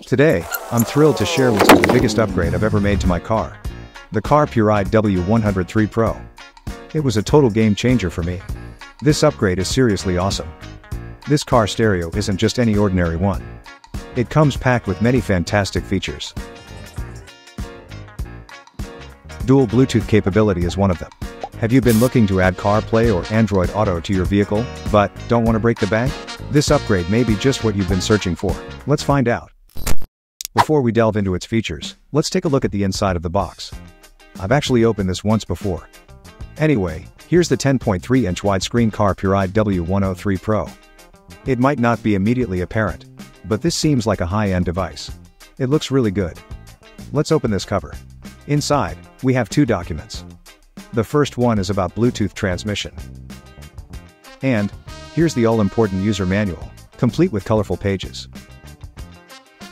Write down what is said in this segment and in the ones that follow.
Today, I'm thrilled to share with you the biggest upgrade I've ever made to my car. The Car Puride W103 Pro. It was a total game changer for me. This upgrade is seriously awesome. This car stereo isn't just any ordinary one. It comes packed with many fantastic features. Dual Bluetooth capability is one of them. Have you been looking to add CarPlay or Android Auto to your vehicle, but don't want to break the bank? This upgrade may be just what you've been searching for. Let's find out. Before we delve into its features, let's take a look at the inside of the box. I've actually opened this once before. Anyway, here's the 10.3-inch widescreen Car Puride W103 Pro. It might not be immediately apparent, but this seems like a high-end device. It looks really good. Let's open this cover. Inside, we have two documents. The first one is about Bluetooth transmission. And here's the all-important user manual, complete with colorful pages.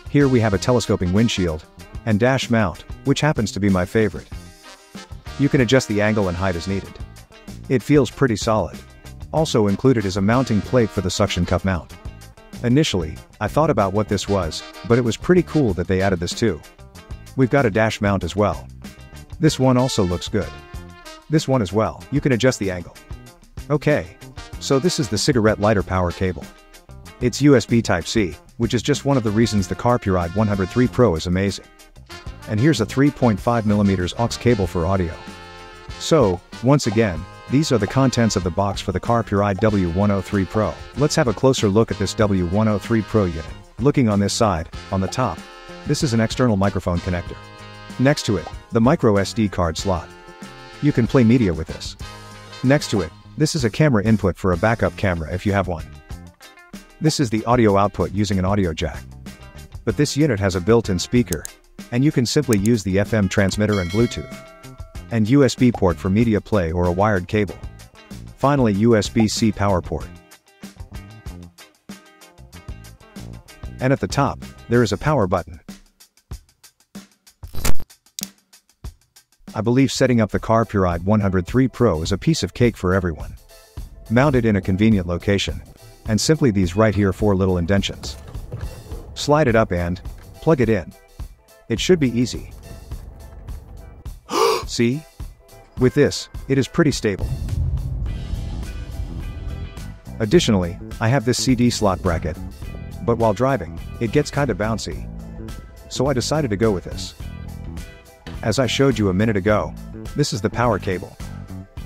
Here we have a telescoping windshield and dash mount, which happens to be my favorite. You can adjust the angle and height as needed. It feels pretty solid. Also included is a mounting plate for the suction cup mount. Initially, I thought about what this was, but it was pretty cool that they added this too. We've got a dash mount as well. This one also looks good. This one as well, you can adjust the angle. Okay, so this is the cigarette lighter power cable. It's USB Type-C, which is just one of the reasons the Car Puride W103 Pro is amazing. And here's a 3.5mm aux cable for audio. So, once again, these are the contents of the box for the Car Puride W103 Pro. Let's have a closer look at this W103 Pro unit. Looking on this side, on the top, this is an external microphone connector. Next to it, the micro SD card slot. You can play media with this. Next to it, this is a camera input for a backup camera if you have one. This is the audio output using an audio jack. But this unit has a built-in speaker, and you can simply use the FM transmitter and Bluetooth. And USB port for media play or a wired cable. Finally, USB-C power port. And at the top, there is a power button. I believe setting up the Car Puride W103 Pro is a piece of cake for everyone. Mounted in a convenient location. And simply these right here 4 little indentions. Slide it up and plug it in. It should be easy. See? With this, it is pretty stable. Additionally, I have this CD slot bracket. But while driving, it gets kinda bouncy. So I decided to go with this. As I showed you a minute ago, this is the power cable.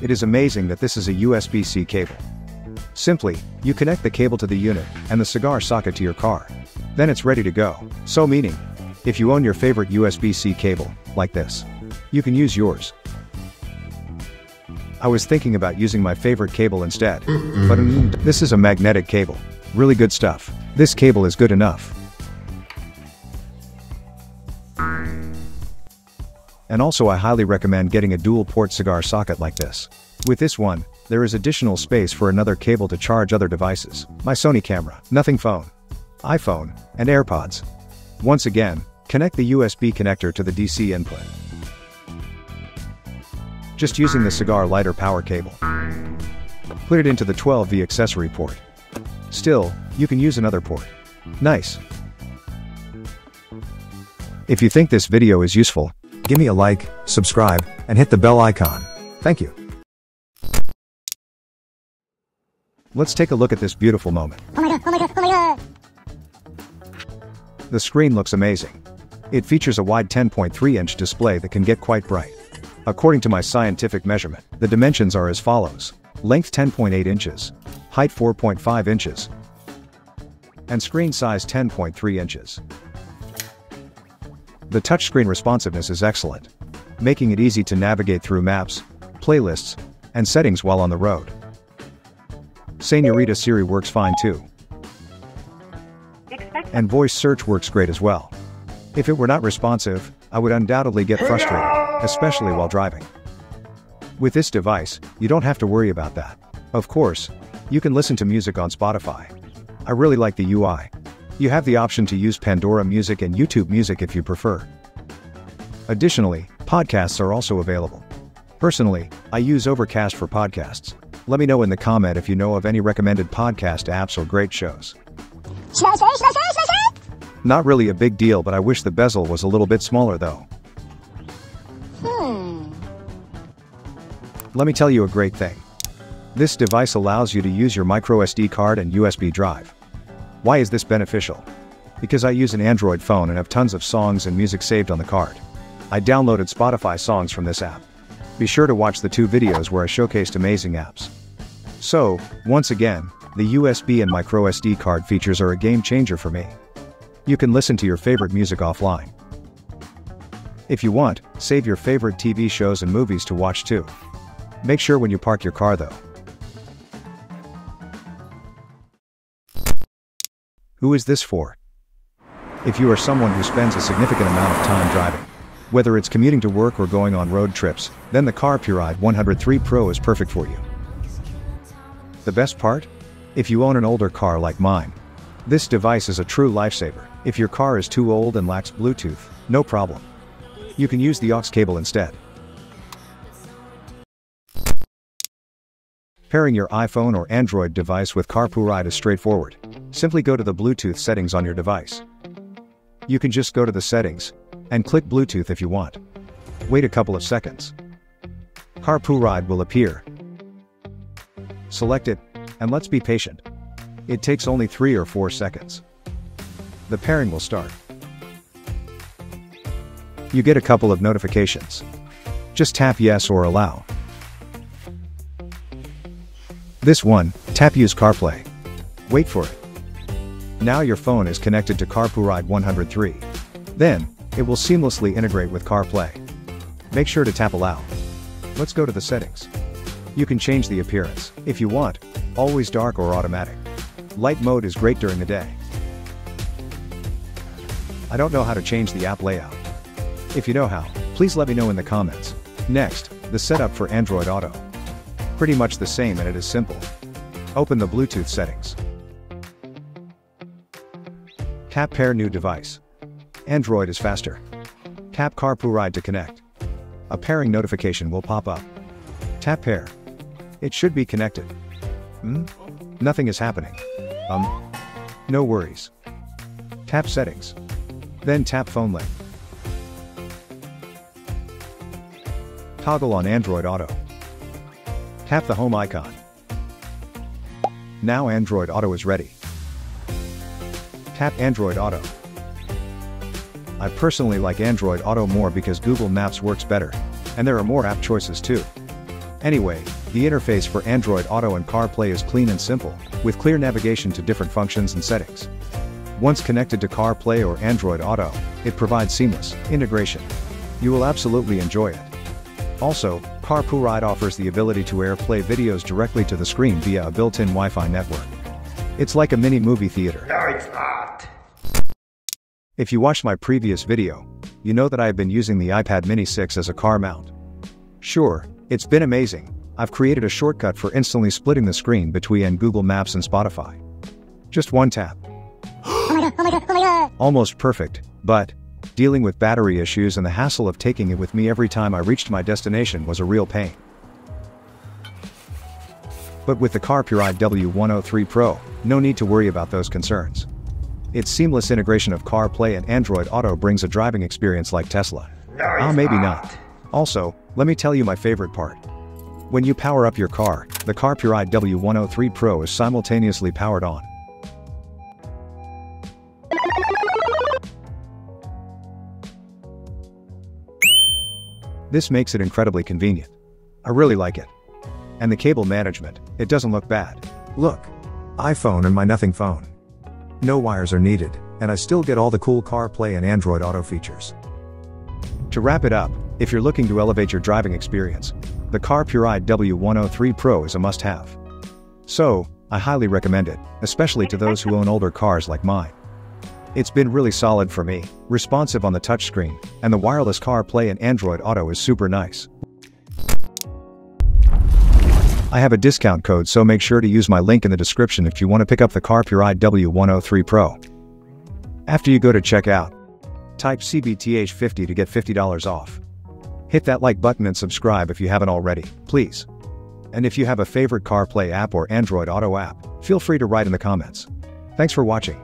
It is amazing that this is a USB-C cable. Simply, you connect the cable to the unit and the cigar socket to your car. Then it's ready to go. So meaning, if you own your favorite USB-C cable, like this, you can use yours. I was thinking about using my favorite cable instead, but this is a magnetic cable. Really good stuff. This cable is good enough. And also I highly recommend getting a dual port cigar socket like this. With this one, there is additional space for another cable to charge other devices. My Sony camera, Nothing phone, iPhone, and AirPods. Once again, connect the USB connector to the DC input. Just using the cigar lighter power cable. Put it into the 12V accessory port. Still, you can use another port. Nice. If you think this video is useful, give me a like, subscribe, and hit the bell icon. Thank you. Let's take a look at this beautiful moment. Oh my god, oh my god, oh my god! The screen looks amazing. It features a wide 10.3-inch display that can get quite bright. According to my scientific measurement, the dimensions are as follows. Length 10.8 inches, height 4.5 inches, and screen size 10.3 inches. The touchscreen responsiveness is excellent, making it easy to navigate through maps, playlists, and settings while on the road. Señorita Siri works fine too. And voice search works great as well. If it were not responsive, I would undoubtedly get frustrated, especially while driving. With this device, you don't have to worry about that. Of course, you can listen to music on Spotify. I really like the UI. You have the option to use Pandora Music and YouTube Music if you prefer. Additionally, podcasts are also available. Personally, I use Overcast for podcasts. Let me know in the comment if you know of any recommended podcast apps or great shows. Not really a big deal, but I wish the bezel was a little bit smaller though. Let me tell you a great thing. This device allows you to use your microSD card and USB drive. Why is this beneficial? Because I use an Android phone and have tons of songs and music saved on the card. I downloaded Spotify songs from this app. Be sure to watch the 2 videos where I showcased amazing apps. So, once again, the USB and microSD card features are a game changer for me. You can listen to your favorite music offline. If you want, save your favorite TV shows and movies to watch too. Make sure when you park your car though. Who is this for? If you are someone who spends a significant amount of time driving, whether it's commuting to work or going on road trips, then the CarPuride 103 Pro is perfect for you. The best part? If you own an older car like mine, this device is a true lifesaver. If your car is too old and lacks Bluetooth, no problem. You can use the aux cable instead. Pairing your iPhone or Android device with CarPuride is straightforward. Simply go to the Bluetooth settings on your device. You can just go to the settings and click Bluetooth if you want. Wait a couple of seconds. CarPuride will appear. Select it, and let's be patient. It takes only 3 or 4 seconds. The pairing will start. You get a couple of notifications. Just tap yes or allow. This one, tap use CarPlay. Wait for it. Now your phone is connected to CarPuride 103. Then, it will seamlessly integrate with CarPlay. Make sure to tap allow. Let's go to the settings. You can change the appearance, if you want, always dark or automatic. Light mode is great during the day. I don't know how to change the app layout. If you know how, please let me know in the comments. Next, the setup for Android Auto. Pretty much the same and it is simple. Open the Bluetooth settings. Tap pair new device. Android is faster. Tap CarPuride to connect. A pairing notification will pop up. Tap pair. It should be connected. Nothing is happening. No worries. Tap settings. Then tap phone link. Toggle on Android Auto. Tap the home icon. Now Android Auto is ready. Tap Android Auto. I personally like Android Auto more because Google Maps works better, and there are more app choices too. Anyway, the interface for Android Auto and CarPlay is clean and simple, with clear navigation to different functions and settings. Once connected to CarPlay or Android Auto, it provides seamless integration. You will absolutely enjoy it. Also, CarPuride offers the ability to AirPlay videos directly to the screen via a built-in Wi-Fi network. It's like a mini movie theater. No, it's not. If you watched my previous video, you know that I have been using the iPad Mini 6 as a car mount. Sure, it's been amazing. I've created a shortcut for instantly splitting the screen between Google Maps and Spotify. Just one tap. Oh my god. Almost perfect, but dealing with battery issues and the hassle of taking it with me every time I reached my destination was a real pain. But with the CarPuride W103 Pro, no need to worry about those concerns. Its seamless integration of CarPlay and Android Auto brings a driving experience like Tesla. No, Maybe not. Also, let me tell you my favorite part. When you power up your car, the CarPuride W103 Pro is simultaneously powered on. This makes it incredibly convenient. I really like it. And the cable management, it doesn't look bad. Look. iPhone and my Nothing phone. No wires are needed, and I still get all the cool CarPlay and Android Auto features. To wrap it up, if you're looking to elevate your driving experience, the CarPuride W103 Pro is a must-have. So, I highly recommend it, especially to those who own older cars like mine. It's been really solid for me, responsive on the touchscreen, and the wireless CarPlay and Android Auto is super nice. I have a discount code, so make sure to use my link in the description if you want to pick up the CarPuride W103 Pro. After you go to checkout, type CBTH50 to get $50 off. Hit that like button and subscribe if you haven't already, please. And if you have a favorite CarPlay app or Android Auto app, feel free to write in the comments. Thanks for watching.